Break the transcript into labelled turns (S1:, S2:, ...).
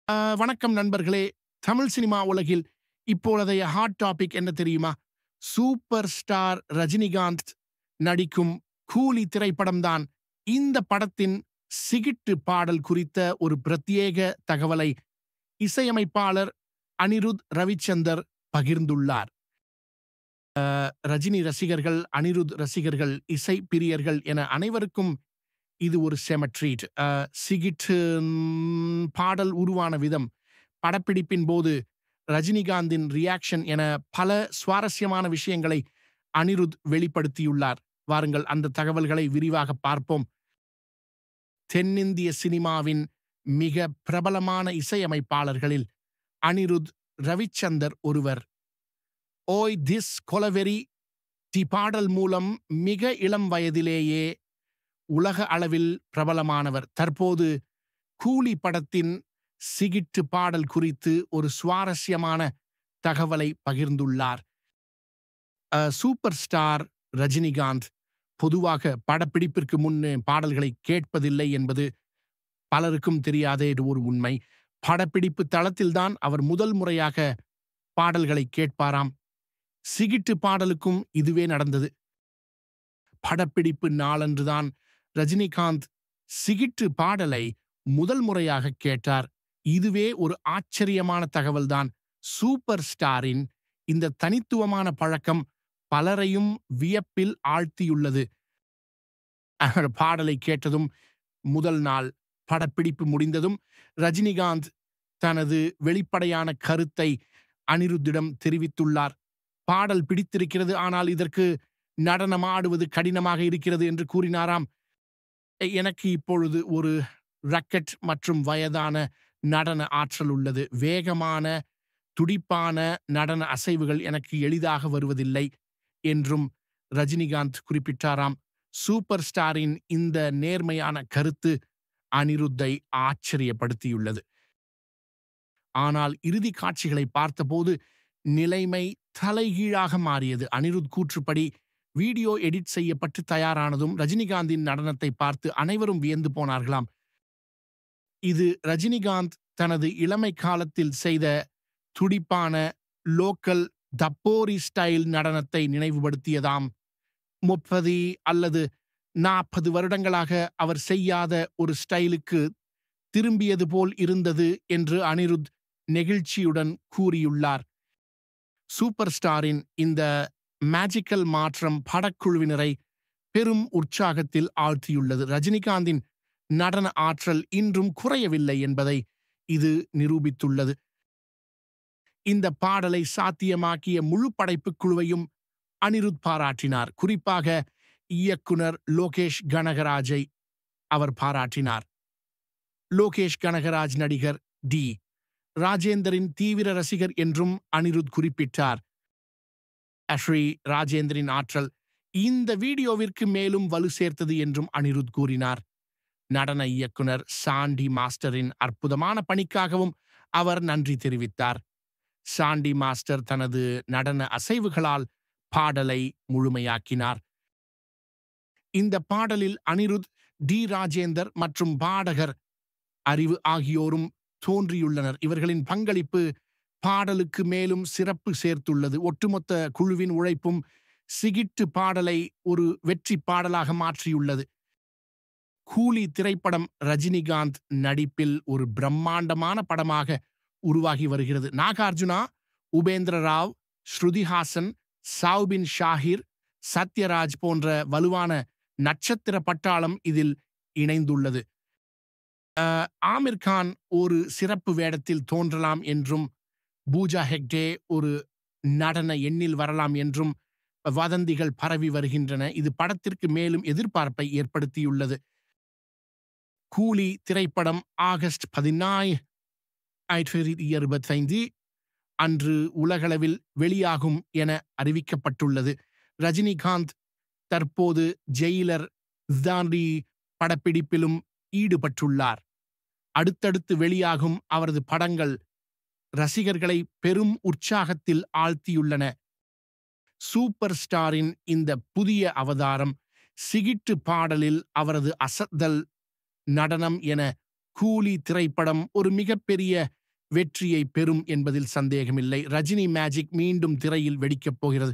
S1: வணக்கம் நண்பர்களே. தமிழ் சினிமா உலகில் இப்பொழுதைய ஹாட் டாபிக் என்ன தெரியுமா? சூப்பர் ஸ்டார் ரஜினிகாந்த் நடிக்கும் கூலி திரைப்படம் தான். இந்த படத்தின் சிகிட்டு பாடல் குறித்த ஒரு பிரத்யேக தகவலை இசையமைப்பாளர் அனிருத் ரவிச்சந்தர் பகிர்ந்துள்ளார். ரஜினி ரசிகர்கள், அனிருத் ரசிகர்கள், இசை பிரியர்கள் என அனைவருக்கும் இது ஒரு செம ட்ரீட். சிகிட்டு பாடல் உருவான விதம், படப்பிடிப்பின் போது ரஜினிகாந்தின் ரியாக்ஷன் என பல சுவாரஸ்யமான விஷயங்களை அனிருத் வெளிப்படுத்தியுள்ளார். வாருங்கள் அந்த தகவல்களை விரிவாக பார்ப்போம். தென்னிந்திய சினிமாவின் மிக பிரபலமான இசையமைப்பாளர்களில் அனிருத் ரவிச்சந்தர் ஒருவர். ஓய் திஸ் கொலவெரி தி பாடல் மூலம் மிக இளம் வயதிலேயே உலக அளவில் பிரபலமானவர். தற்போது கூலி படத்தின் சிகிட்டு பாடல் குறித்து ஒரு சுவாரஸ்யமான தகவலை பகிர்ந்துள்ளார். சூப்பர் ஸ்டார் ரஜினிகாந்த் பொதுவாக படப்பிடிப்பிற்கு முன்னே பாடல்களை கேட்பதில்லை என்பது பலருக்கும் தெரியாத ஒரு உண்மை. படப்பிடிப்பு தளத்தில்தான் அவர் முதல் முறையாக பாடல்களை கேட்பாராம். சிகிட்டு பாடலுக்கும் இதுவே நடந்தது. படப்பிடிப்பு நாளன்றுதான் ரஜினிகாந்த் சிகிட்டு பாடலை முதல் முறையாக கேட்டார். இதுவே ஒரு ஆச்சரியமான தகவல்தான். சூப்பர் ஸ்டாரின் இந்த தனித்துவமான பழக்கம் பலரையும் வியப்பில் ஆழ்த்தியுள்ளது. பாடலை கேட்டதும் முதல் நாள் படப்பிடிப்பு முடிந்ததும் ரஜினிகாந்த் தனது வெளிப்படையான கருத்தை அனிருத்திடம் தெரிவித்துள்ளார். பாடல் பிடித்திருக்கிறது, ஆனால் இதற்கு நடனம் ஆடுவது கடினமாக இருக்கிறது என்று கூறினாராம். எனக்கு இப்பொழுது ஒரு ரக்கெட் மற்றும் வயதான நடன ஆற்றல் உள்ளது. வேகமான துடிப்பான நடன அசைவுகள் எனக்கு எளிதாக வருவதில்லை என்றும் ரஜினிகாந்த் குறிப்பிட்டாராம். சூப்பர் ஸ்டாரின் இந்த நேர்மையான கருத்து அனிருத்தை ஆச்சரியப்படுத்தியுள்ளது. ஆனால் இறுதி காட்சிகளை பார்த்தபோது நிலைமை தலைகீழாக மாறியது. அனிருத் கூற்றுப்படி வீடியோ எடிட் செய்யப்பட்டு தயாரானதும் ரஜினிகாந்தின் நடனத்தை பார்த்து அனைவரும் வியந்து போனார்களாம். இது ரஜினிகாந்த் தனது இளமை காலத்தில் செய்த துடிப்பான லோக்கல் தப்போரி ஸ்டைல் நடனத்தை நினைவுபடுத்தியதாம். 30 அல்லது 40 வருடங்களாக அவர் செய்யாத ஒரு ஸ்டைலுக்கு திரும்பியது போல் இருந்தது என்று அனிருத் நெகிழ்ச்சியுடன் கூறியுள்ளார். சூப்பர் ஸ்டாரின் இந்த மேஜிக்கல் மாற்றம் படக்குழுவினரை பெரும் உற்சாகத்தில் ஆழ்த்தியுள்ளது. ரஜினிகாந்தின் நடன ஆற்றல் இன்றும் குறையவில்லை என்பதை இது நிரூபித்துள்ளது. இந்த பாடலை சாத்தியமாக்கிய முழு படைப்பு குழுவையும் அனிருத் பாராட்டினார். குறிப்பாக இயக்குனர் லோகேஷ் கனகராஜை அவர் பாராட்டினார். லோகேஷ் கனகராஜ் நடிகர் டி. ராஜேந்தரின் தீவிர ரசிகர் என்றும் அனிருத் குறிப்பிட்டார். ஸ்ரீ ராஜேந்திரின் ஆற்றல் இந்த வீடியோவிற்கு மேலும் வலு சேர்த்தது என்றும் அனிருத் கூறினார். நடன இயக்குனர் சாண்டி மாஸ்டரின் அற்புதமான பணிக்காகவும் அவர் நன்றி தெரிவித்தார். சாண்டி மாஸ்டர் தனது நடன அசைவுகளால் பாடலை முழுமையாக்கினார். இந்த பாடலில் அனிருத், டி. ராஜேந்தர் மற்றும் பாடகர் அறிவு ஆகியோரும் தோன்றியுள்ளனர். இவர்களின் பங்களிப்பு பாடலுக்கு மேலும் சிறப்பு சேர்த்துள்ளது. ஒட்டுமொத்த குழுவின் உழைப்பும் சிகிட்டு பாடலை ஒரு வெற்றி பாடலாக மாற்றியுள்ளது. கூலி திரைப்படம் ரஜினிகாந்த் நடிப்பில் ஒரு பிரம்மாண்டமான படமாக உருவாகி வருகிறது. நாகார்ஜுனா, உபேந்திர ராவ், ஸ்ருதிஹாசன், சௌபின் ஷாஹிர், சத்யராஜ் போன்ற வலுவான நட்சத்திர பட்டாளம் இதில் இணைந்துள்ளது. ஆமிர் கான் ஒரு சிறப்பு வேடத்தில் தோன்றலாம் என்றும், பூஜா ஹெக்டே ஒரு நடன எண்ணில் வரலாம் என்றும் வதந்திகள் பரவி வருகின்றன. இது படத்திற்கு மேலும் எதிர்பார்ப்பை ஏற்படுத்தியுள்ளது. கூலி திரைப்படம் ஆகஸ்ட் 14, 2025 அன்று உலகளவில் வெளியாகும் என அறிவிக்கப்பட்டுள்ளது. ரஜினிகாந்த் தற்போது ஜெயிலர் ஜான்ரி படப்பிடிப்பிலும் ஈடுபட்டுள்ளார். அடுத்தடுத்து வெளியாகும் அவரது படங்கள் ரசிகர்களை பெரும் உற்சாகத்தில் ஆழ்த்தியுள்ளன. சூப்பர் ஸ்டாரின் இந்த புதிய அவதாரம், சிகிட்டு பாடலில் அவரது அசத்தல் நடனம் என கூலி திரைப்படம் ஒரு மிகப்பெரிய வெற்றியை பெறும் என்பதில் சந்தேகமில்லை. ரஜினி மேஜிக் மீண்டும் திரையில் வெடிக்கப் போகிறது.